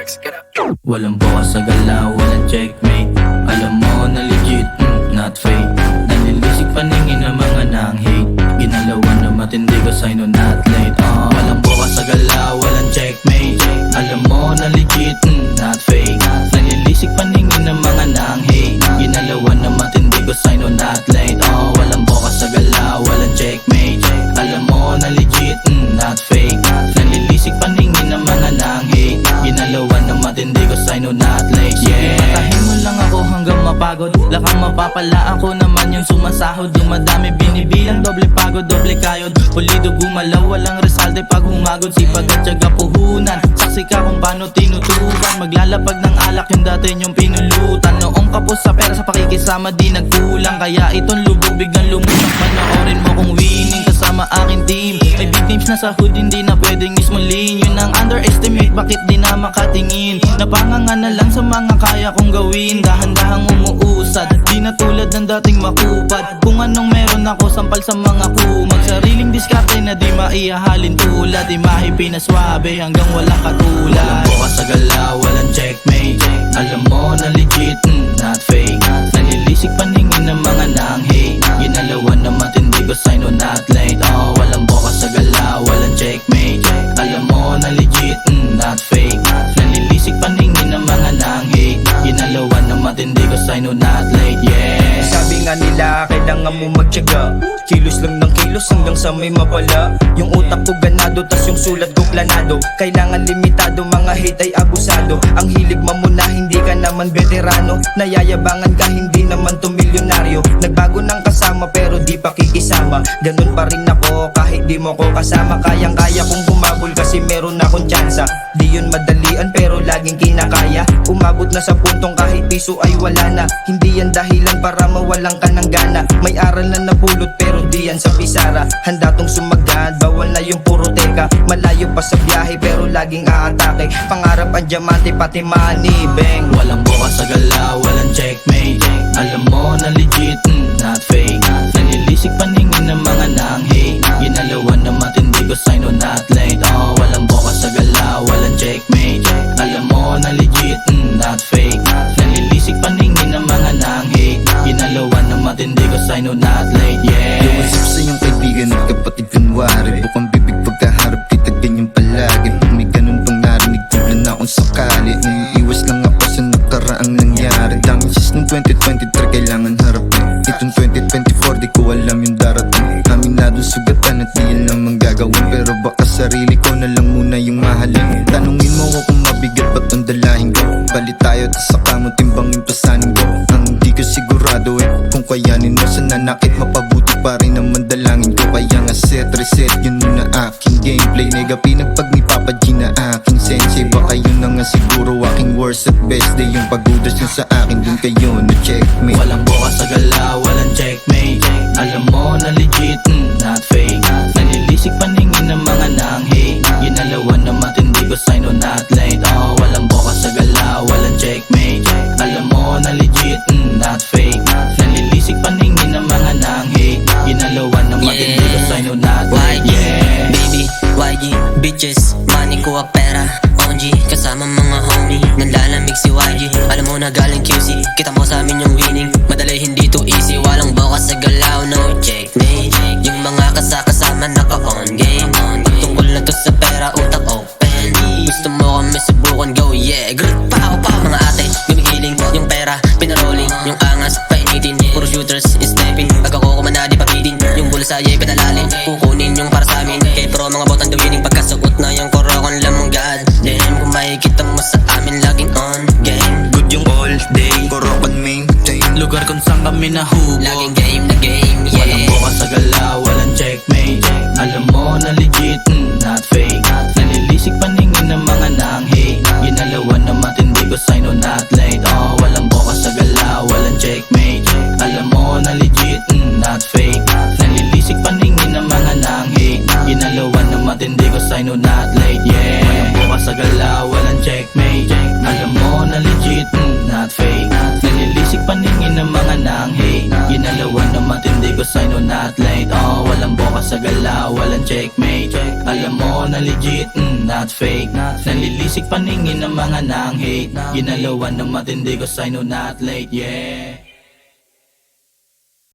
Lex, get up. Walang bukas sa galaw, walang checkmate. Alam mo na legit, not fake. Nanilisik paningin ng mga nang-hate. Ginalawan na matindi ko sa'yo no not late. Walang bukas sa galaw, walang checkmate. Alam mo na legit, not fake. Nanilisik paningin ng mga nang-hate. Ginalawan na matindi ko sa'yo no not late. Walang bukas sa galaw, walang checkmate. Alam mo na legit, not fake. Nanilisik paningin ng mga nang-hate. Ginalawan na matindi ko sa'yo no not late. Matahin mo lang ako hanggang mapagod. Lakang mapapala ako naman yung sumasahod. Dumadami binibilang, doble pagod, doble kayod. Pulido gumalaw, walang resalte pag humagod. Sipag at tiyaga puhunan. Saksi ka kung paano tinutukan. Maglalapag ng alak yung dati yung pinulutan. Noong kapos sa pera sa pakikisama di nagkulang. Kaya itong lubog biglang lumutang. Panoorin mo kung winning kasama aking team. May big names na sa hood, hindi na pwedeng ismulin. Yun ang underestimate, bakit di na makatingin. Napanganga na lang sa mga kaya kong gawin. Dahan-dahang umuusad, di na tulad ng dating makupad. Kung anong meron ako, sampal sa mga kumag. Sariling diskarte na di maihahalin tulad. Imahe pinaswabe hanggang walang katulad. Walang bukas sa galaw, walang checkmate. Alam mo na legit, not fake. Nanilisik paningin ng mga nang-hate. Ginalawan na matindi ko sa'yo no not late. Walang bukas sa galaw, walang checkmate. Alam mo na legit, not fake. Nanilisik paningin ng mga nang-hate. Ginalawan na matindi ko sa'yo no not late, yeah. Sabi nga nila, kailangan mo magtiyaga. Kilos lang ng kilos hanggang sa may mapala. Yung utak ko ganado, tas yung sulat ko planado. Kailangan limitado, mga hate ay abusado. Ang hilig mamuna, hindi ka naman veterano. Nayayabangan ka, hindi naman to milyonaryo. Nagbago ng kasama pero di pa kikisama. Ganun pa rin ako kahit di mo ko kasama. Kayang-kaya kong humabol kasi meron akong tsansa. Di yun madalian pero laging kinakaya. Umabot na sa puntong kahit piso ay wala na. Hindi yan dahilan para mawalan ka ng gana. May aral na napulot pero di yan sa pisara. Handa tong sumagad, bawal na yung puro teka. Malayo pa sa biyahe pero laging aatake. Pangarap ang diamante pati money bang. Walang bukas sa galaw, walang checkmate. Alam mo na legit, not fake. Nanilisik paningin ng mga nang-hate. Ginalawan na matindi ko sa'yo no not late. Walang bukas sa galaw, walang checkmate. Alam mo na legit, not fake. Nanilisik paningin ng mga nang-hate. Ginalawan na matindi ko sa'yo no not late, yeah. Iwasip sa iyong kaibigan at kapatid kunwari. Bukang bibig pagkaharap kita ganyan palagi. May ganun pang narinig tula na kung sakali. Iwas lang ako sa nakaraang nangyari. Daming sis ng 2023 kailangan harapin. Itong 2024 di ko alam yung darating. Aminadong sugatan at di yan lang manggagawin. Pero baka sarili ko na lang muna yung mahalin. Tanungin mo ako kung mabigat ba't ang dalahin ko. Bali tayo tas saka mo timbangin pasanin ko. Ang di ko sigurado kung kayanin mo. Sa nanakit mapabuti pa rin naman dalangin ko. Kaya nga set, reset yun muna aking gameplay. Nega pinagpag ni Papa G na aking sensei. Baka yun na nga siguro aking worst at best day. Yung pagudas nyo sa akin dun kayo na checkmate. Walang bukas sa galaw, walang checkmate. Alam mo na legit, not fake. Nanilisik paningin ng mga nang-hate. Ginalawan na matindi ko sa'yo no not late. Walang bukas sa galaw, walang checkmate. Alam mo na legit, not fake. Nanilisik paningin ng mga nang-hate. Ginalawan na matindi ko sa'yo no not late, yeah. Baby, YG, bitches, money kuha pera. OG, kasama mga homie. Nanlalamig si YG, alam mo na galing QC. Kita mo sa amin yung winning, madali hindi to easy. Walang bukas sa galaw, no checkmate. Yung mga kasama naka-on game. Tungkol na to sa pera, utak open. Gusto mo kami subukan, go yeah. Grut pa mga ate, gumigiling. Yung pera, pinarolling. Yung angas, painitin. Puro shooters, stepping. Pag ako kumana, di pabitin. Yung bulsa, yeah, pinalalin. Kukunin yung para sa amin. Kay pro mga botang winning. Pagkasuot na yung korokon lamang god damn. Kung makikita mo sa amin, laging on game. Good yung all day, korokan maintain. Lugar kung saan kami nahubog. Laging game na game, yeah. Walang bukas sa galaw, walang checkmate. Alam mo na legit, not fake. Nanilisik paningin ng mga nang-hate. Ginalawan na matindi ko sa'yo no not late. Walang bukas sa galaw, walang checkmate. Alam mo na legit, not fake. Nanilisik paningin ng mga nang-hate. Ginalawan na matindi ko sa'yo no not late, yeah. Walang bukas sa galaw, walang checkmate. Alam mo na legit, not fake. Nanilisik paningin ng mga nang-hate. Ginalawan na matindi ko sa'yo no not late. Walang bukas sa gala, walang checkmate. Alam mo na legit, not fake. Nalilisik paningin ng mga nang-hate. Ginalawan ng matindi ko, I know not late, yeah.